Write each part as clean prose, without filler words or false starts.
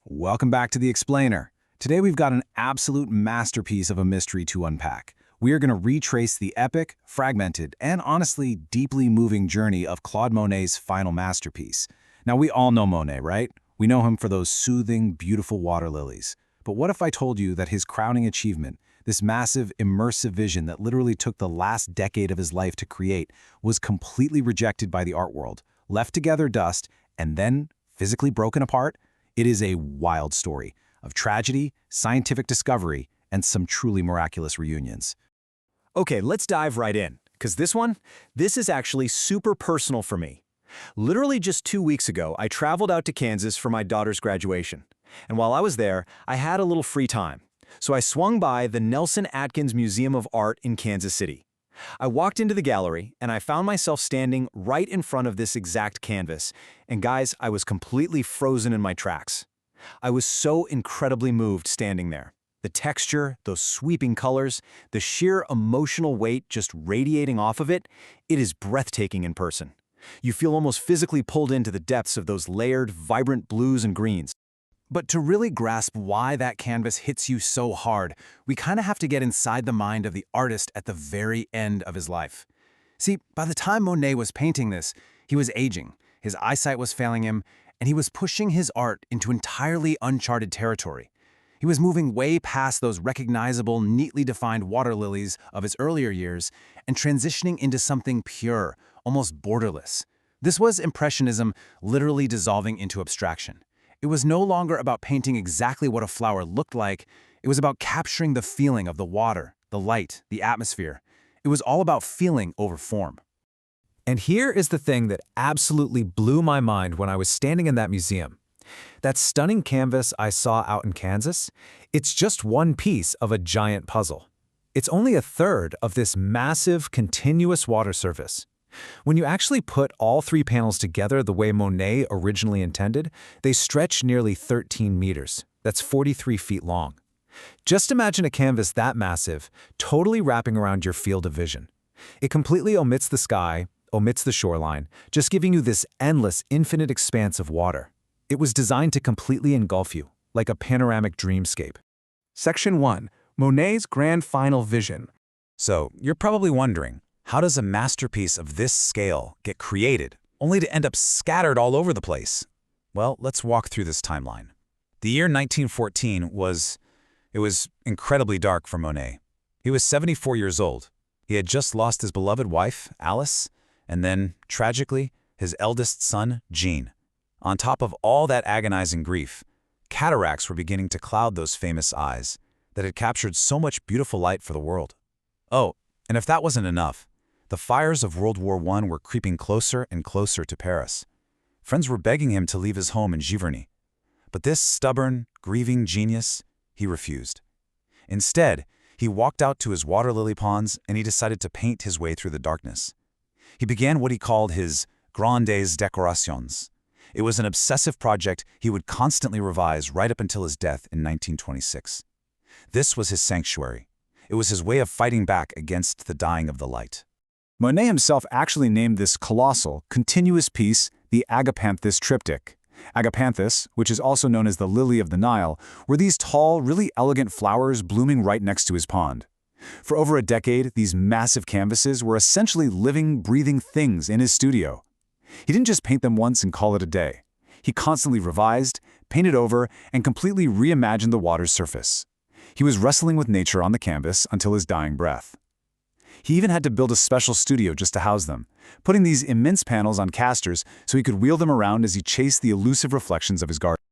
Welcome back to The Explainer. Today we've got an absolute masterpiece of a mystery to unpack. We are going to retrace the epic, fragmented, and honestly deeply moving journey of Claude Monet's final masterpiece. Now we all know Monet, right? We know him for those soothing, beautiful water lilies. But what if I told you that his crowning achievement, this massive, immersive vision that literally took the last decade of his life to create, was completely rejected by the art world, left to gather dust, and then physically broken apart? It is a wild story of tragedy, scientific discovery, and some truly miraculous reunions. Okay, let's dive right in, because this is actually super personal for me. Literally just 2 weeks ago, I traveled out to Kansas for my daughter's graduation. And while I was there, I had a little free time. So I swung by the Nelson Atkins Museum of Art in Kansas City. I walked into the gallery, and I found myself standing right in front of this exact canvas. And guys, I was completely frozen in my tracks. I was so incredibly moved standing there. The texture, those sweeping colors, the sheer emotional weight just radiating off of it, it is breathtaking in person. You feel almost physically pulled into the depths of those layered, vibrant blues and greens. But to really grasp why that canvas hits you so hard, we kind of have to get inside the mind of the artist at the very end of his life. See, by the time Monet was painting this, he was aging, his eyesight was failing him, and he was pushing his art into entirely uncharted territory. He was moving way past those recognizable, neatly defined water lilies of his earlier years and transitioning into something pure, almost borderless. This was Impressionism literally dissolving into abstraction. It was no longer about painting exactly what a flower looked like. It was about capturing the feeling of the water, the light, the atmosphere. It was all about feeling over form. And here is the thing that absolutely blew my mind when I was standing in that museum. That stunning canvas I saw out in Kansas, it's just one piece of a giant puzzle. It's only a third of this massive, continuous water surface. When you actually put all three panels together the way Monet originally intended, they stretch nearly 13 meters. That's 43 feet long. Just imagine a canvas that massive, totally wrapping around your field of vision. It completely omits the sky, omits the shoreline, just giving you this endless, infinite expanse of water. It was designed to completely engulf you, like a panoramic dreamscape. Section 1. Monet's Grand Final Vision. So, you're probably wondering, how does a masterpiece of this scale get created, only to end up scattered all over the place? Well, let's walk through this timeline. The year 1914 was incredibly dark for Monet. He was 74 years old. He had just lost his beloved wife, Alice, and then, tragically, his eldest son, Jean. On top of all that agonizing grief, cataracts were beginning to cloud those famous eyes that had captured so much beautiful light for the world. Oh, and if that wasn't enough, the fires of World War I were creeping closer and closer to Paris. Friends were begging him to leave his home in Giverny. But this stubborn, grieving genius, he refused. Instead, he walked out to his water lily ponds and he decided to paint his way through the darkness. He began what he called his grandes décorations. It was an obsessive project he would constantly revise right up until his death in 1926. This was his sanctuary. It was his way of fighting back against the dying of the light. Monet himself actually named this colossal, continuous piece the Agapanthus Triptych. Agapanthus, which is also known as the lily of the Nile, were these tall, really elegant flowers blooming right next to his pond. For over a decade, these massive canvases were essentially living, breathing things in his studio. He didn't just paint them once and call it a day. He constantly revised, painted over, and completely reimagined the water's surface. He was wrestling with nature on the canvas until his dying breath. He even had to build a special studio just to house them, putting these immense panels on casters so he could wheel them around as he chased the elusive reflections of his garden.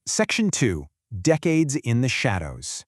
Section 2. Decades in the Shadows.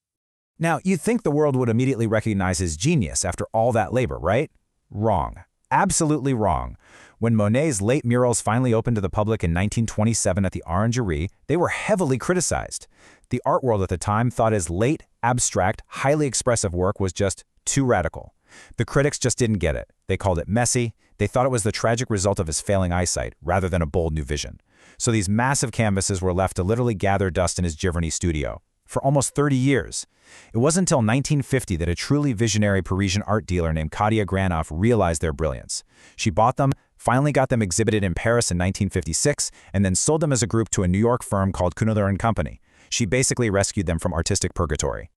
Now, you'd think the world would immediately recognize his genius after all that labor, right? Wrong. Absolutely wrong. When Monet's late murals finally opened to the public in 1927 at the Orangerie, they were heavily criticized. The art world at the time thought his late, abstract, highly expressive work was just too radical. The critics just didn't get it. They called it messy. They thought it was the tragic result of his failing eyesight, rather than a bold new vision. So these massive canvases were left to literally gather dust in his Giverny studio. For almost 30 years. It wasn't until 1950 that a truly visionary Parisian art dealer named Claude Granoff realized their brilliance. She bought them, finally got them exhibited in Paris in 1956, and then sold them as a group to a New York firm called Cuneller & Company. She basically rescued them from artistic purgatory.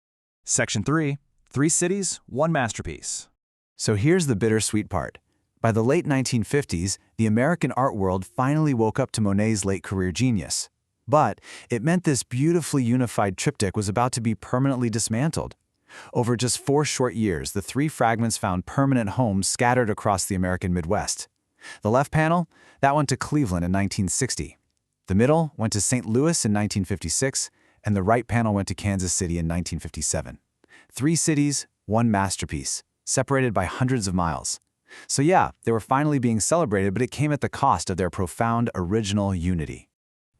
Section 3. 3 cities, 1 masterpiece. So here's the bittersweet part. By the late 1950s, the American art world finally woke up to Monet's late career genius. But it meant this beautifully unified triptych was about to be permanently dismantled. Over just 4 short years, the 3 fragments found permanent homes scattered across the American Midwest. The left panel, that went to Cleveland in 1960. The middle went to St. Louis in 1956, and the right panel went to Kansas City in 1957. 3 cities, 1 masterpiece, separated by hundreds of miles. So yeah, they were finally being celebrated, but it came at the cost of their profound original unity.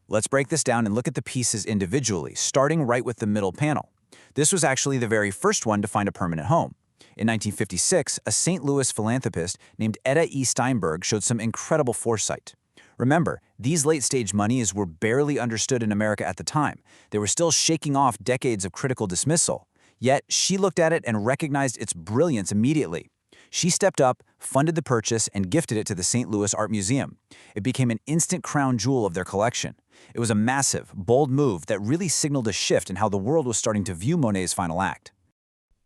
Let's break this down and look at the pieces individually, starting right with the middle panel. This was actually the very first one to find a permanent home. In 1956, a St. Louis philanthropist named Etta E. Steinberg showed some incredible foresight. Remember, these late-stage monies were barely understood in America at the time. They were still shaking off decades of critical dismissal. Yet, she looked at it and recognized its brilliance immediately. She stepped up, funded the purchase, and gifted it to the St. Louis Art Museum. It became an instant crown jewel of their collection. It was a massive, bold move that really signaled a shift in how the world was starting to view Monet's final act.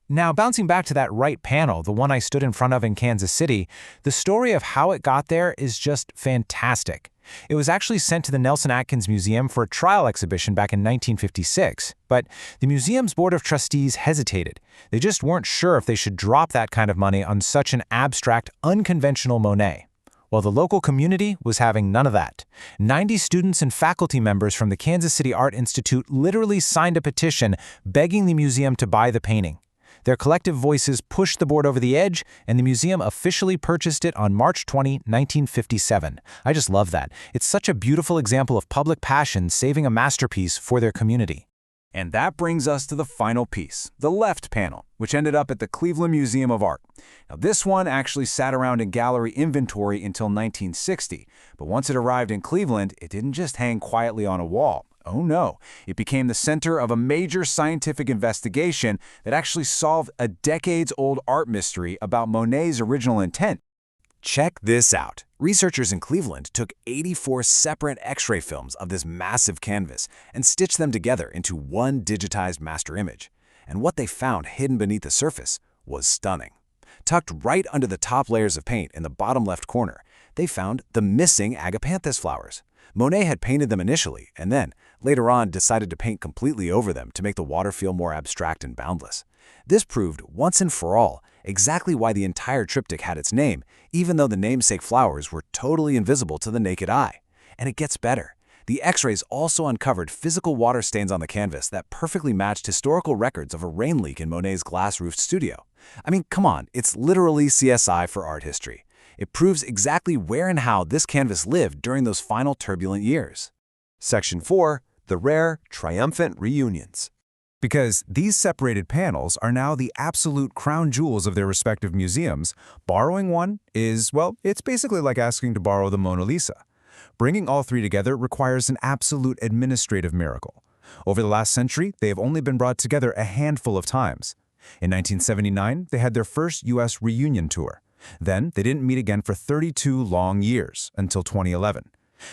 Now, bouncing back to that right panel, the one I stood in front of in Kansas City, the story of how it got there is just fantastic. It was actually sent to the Nelson Atkins Museum for a trial exhibition back in 1956, but the museum's board of trustees hesitated. They just weren't sure if they should drop that kind of money on such an abstract, unconventional Monet. Well, the local community was having none of that. 90 students and faculty members from the Kansas City Art Institute literally signed a petition begging the museum to buy the painting. Their collective voices pushed the board over the edge, and the museum officially purchased it on March 20, 1957. I just love that. It's such a beautiful example of public passion saving a masterpiece for their community. And that brings us to the final piece, the left panel, which ended up at the Cleveland Museum of Art. Now, this one actually sat around in gallery inventory until 1960, but once it arrived in Cleveland, it didn't just hang quietly on a wall. Oh no, it became the center of a major scientific investigation that actually solved a decades-old art mystery about Monet's original intent. Check this out. Researchers in Cleveland took 84 separate X-ray films of this massive canvas and stitched them together into one digitized master image. And what they found hidden beneath the surface was stunning. Tucked right under the top layers of paint in the bottom left corner, they found the missing Agapanthus flowers. Monet had painted them initially, and then, later on, decided to paint completely over them to make the water feel more abstract and boundless. This proved, once and for all, exactly why the entire triptych had its name, even though the namesake flowers were totally invisible to the naked eye. And it gets better. The X-rays also uncovered physical water stains on the canvas that perfectly matched historical records of a rain leak in Monet's glass-roofed studio. I mean, come on, it's literally CSI for art history. It proves exactly where and how this canvas lived during those final turbulent years. Section 4. The rare, triumphant reunions. Because these separated panels are now the absolute crown jewels of their respective museums, borrowing one is, well, it's basically like asking to borrow the Mona Lisa. Bringing all 3 together requires an absolute administrative miracle. Over the last century, they have only been brought together a handful of times. In 1979, they had their first U.S. reunion tour. Then, they didn't meet again for 32 long years, until 2011.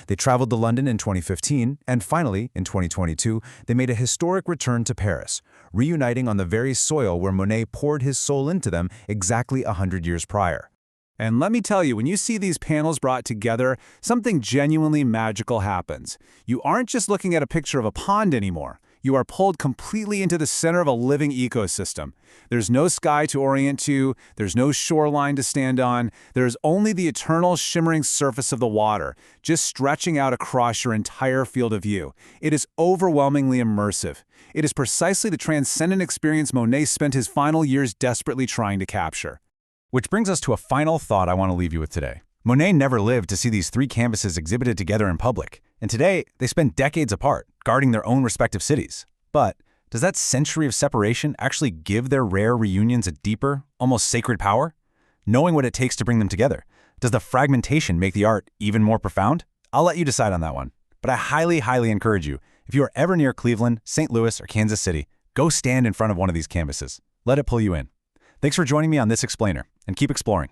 They traveled to London in 2015, and finally, in 2022, they made a historic return to Paris, reuniting on the very soil where Monet poured his soul into them exactly 100 years prior. And let me tell you, when you see these panels brought together, something genuinely magical happens. You aren't just looking at a picture of a pond anymore. You are pulled completely into the center of a living ecosystem. There's no sky to orient to, there's no shoreline to stand on, there's only the eternal shimmering surface of the water, just stretching out across your entire field of view. It is overwhelmingly immersive. It is precisely the transcendent experience Monet spent his final years desperately trying to capture. Which brings us to a final thought I want to leave you with today. Monet never lived to see these 3 canvases exhibited together in public, and today they spend decades apart, guarding their own respective cities. But does that century of separation actually give their rare reunions a deeper, almost sacred power? Knowing what it takes to bring them together, does the fragmentation make the art even more profound? I'll let you decide on that one. But I highly, highly encourage you, if you are ever near Cleveland, St. Louis, or Kansas City, go stand in front of one of these canvases. Let it pull you in. Thanks for joining me on this explainer, and keep exploring.